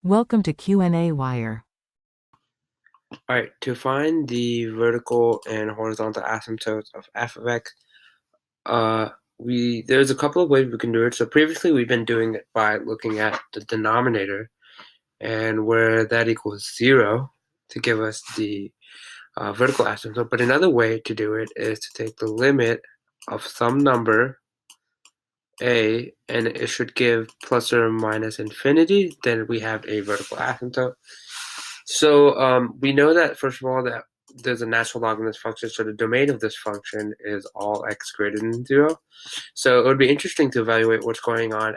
Welcome to qnawire. Alright, to find the vertical and horizontal asymptotes of f of x, uh, there's a couple of ways we can do it. So previously we've been doing it by looking at the denominator and where that equals 0 to give us the vertical asymptote. But another way to do it is to take the limit of some number a, and it should give plus or minus infinity. Then we have a vertical asymptote. So we know that, first of all, that there's a natural log in this function, so the domain of this function is all x greater than 0. So it would be interesting to evaluate what's going on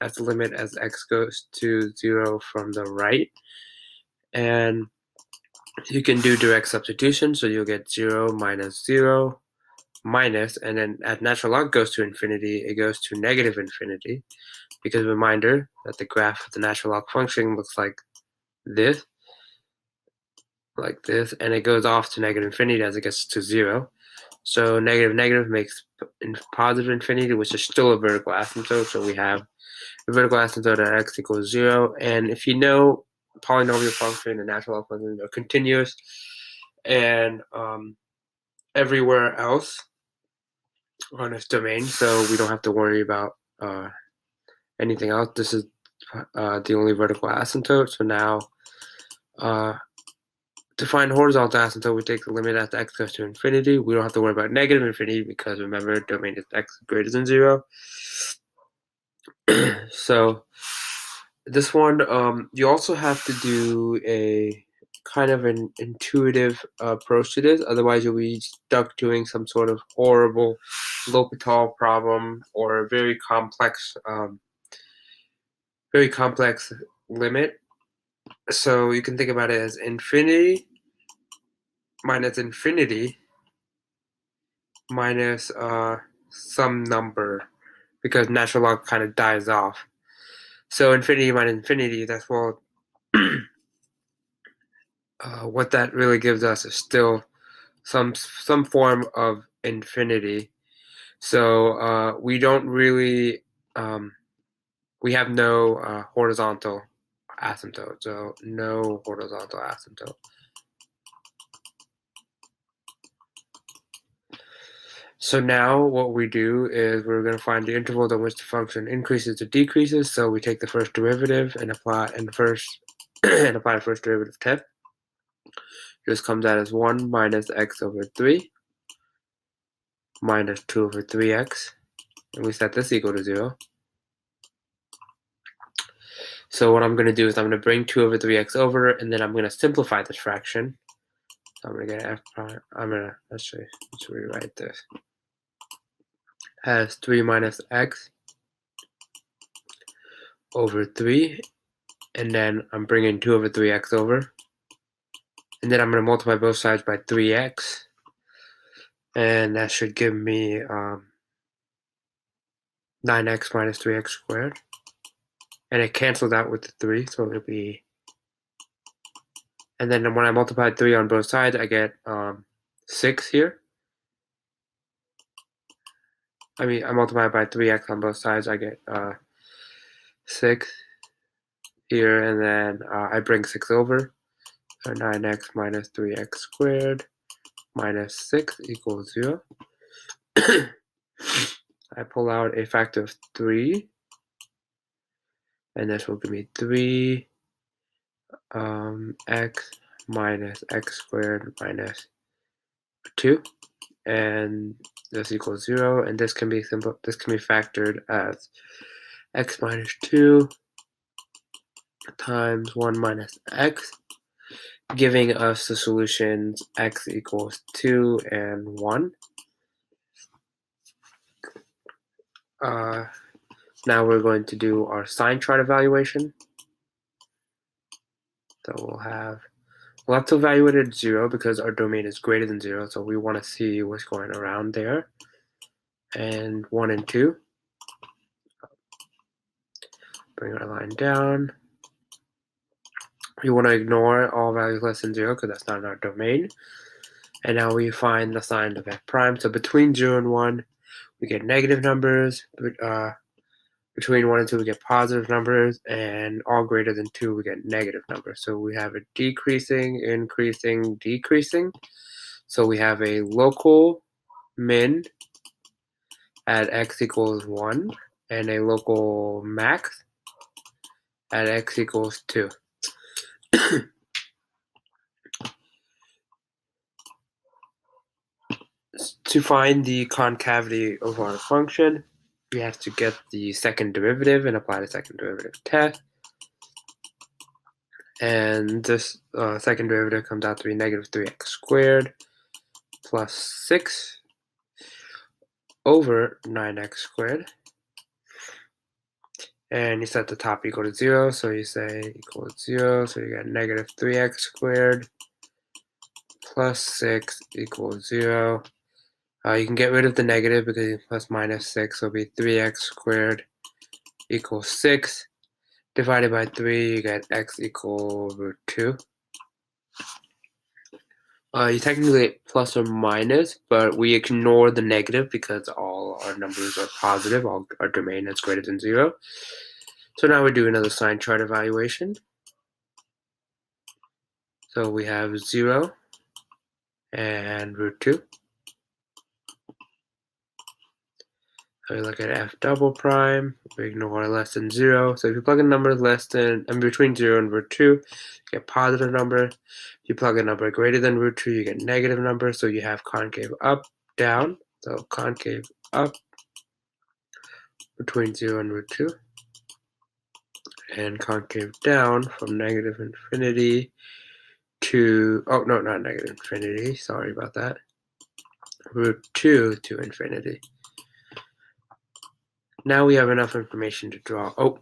at the limit as x goes to 0 from the right. And you can do direct substitution, so you'll get 0 minus 0 minus, and then as natural log goes to infinity, it goes to negative infinity, because reminder that the graph of the natural log function looks like this, and it goes off to negative infinity as it gets to 0. So negative makes positive infinity, which is still a vertical asymptote. So we have a vertical asymptote at x equals 0. And if you know polynomial function and natural log function are continuous, and everywhere else on its domain, so we don't have to worry about anything else. This is the only vertical asymptote. So now to find horizontal asymptote, we take the limit as x goes to infinity. We don't have to worry about negative infinity because remember, domain is x greater than 0. So this one, you also have to do a kind of an intuitive approach to this. Otherwise, you'll be stuck doing some sort of horrible L'Hopital problem or a very complex limit. So you can think about it as infinity minus infinity minus some number, because natural log kind of dies off. So infinity minus infinity, that's what what that really gives us is still some form of infinity. So we don't really we have no horizontal asymptote. So no horizontal asymptote. So now what we do is we're going to find the interval at which the function increases or decreases. So we take the first derivative and apply the first derivative test. This comes out as 1 minus x over 3 minus 2 over 3x. And we set this equal to 0. So what I'm going to do is I'm going to bring 2 over 3x over, and then I'm going to simplify this fraction. So I'm going to get f prime. let's rewrite this as 3 minus x over 3, and then I'm bringing 2 over 3x over, and then I'm going to multiply both sides by 3x, and that should give me 9x minus 3x squared, and it cancels out with the 3, so it'll be, and then when I multiply 3 on both sides, I get 6 here. I multiply by 3x on both sides, I get 6 here, and then I bring 6 over. So 9x minus 3x squared minus 6 equals 0. I pull out a factor of 3, and this will give me 3 x minus x squared minus 2, and this equals 0, and this can be factored as x minus 2 times 1 minus x, giving us the solutions x equals 2 and 1. Now we're going to do our sign chart evaluation. So we'll have to evaluate it at 0 because our domain is greater than 0, so we want to see what's going around there. And 1 and 2. Bring our line down. We want to ignore all values less than 0 because that's not in our domain. And now we find the sign of f prime. So between 0 and 1, we get negative numbers. between 1 and 2 we get positive numbers, and all greater than 2 we get negative numbers. So we have a decreasing, increasing, decreasing. So we have a local min at x equals 1 and a local max at x equals 2. To find the concavity of our function, we have to get the second derivative and apply the second derivative test. And this second derivative comes out to be negative 3x squared plus 6 over 9x squared. And you set the top equal to 0, so you say equal to 0, so you get negative 3x squared plus 6 equals 0. You can get rid of the negative because plus minus 6 will be 3x squared equals 6. Divided by 3, you get x equal root 2. You technically get plus or minus, but we ignore the negative because all our numbers are positive, all our domain is greater than 0. So now we do another sign chart evaluation. So we have 0 and root 2. So we look at f double prime, we ignore less than 0. So if you plug a number less than, and between 0 and root 2, you get positive number. If you plug a number greater than root 2, you get negative number. So you have concave up, down. So concave up between 0 and root 2. And concave down from negative infinity to, oh no, not negative infinity, sorry about that, root 2 to infinity. Now we have enough information to draw. Oh,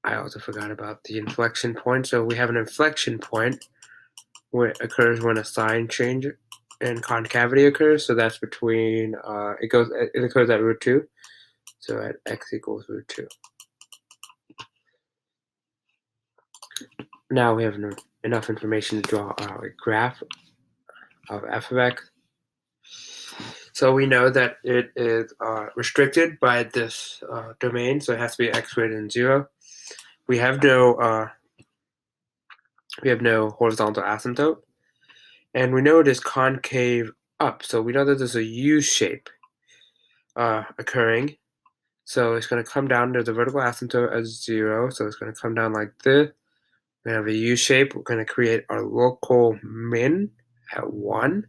I also forgot about the inflection point. So we have an inflection point where it occurs when a sign change and concavity occurs. So that's between, it occurs at root 2. So at x equals root 2. Now we have enough information to draw a graph of f of x. So we know that it is restricted by this domain, so it has to be x greater than 0. We have no horizontal asymptote, and we know it is concave up. So we know that there's a U shape occurring. So it's going to come down to the vertical asymptote as 0. So it's going to come down like this. We have a U shape. We're going to create our local min at 1.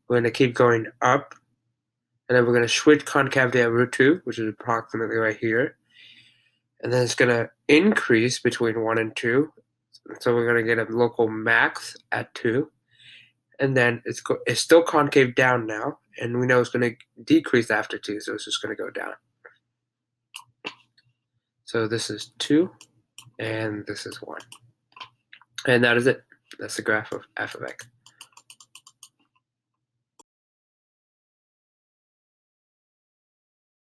We're going to keep going up. And then we're going to switch concavity at root 2, which is approximately right here. And then it's going to increase between 1 and 2. So we're going to get a local max at 2. And then it's still concave down now. And we know it's going to decrease after 2, so it's just going to go down. So this is 2, and this is 1. And that is it. That's the graph of f of x.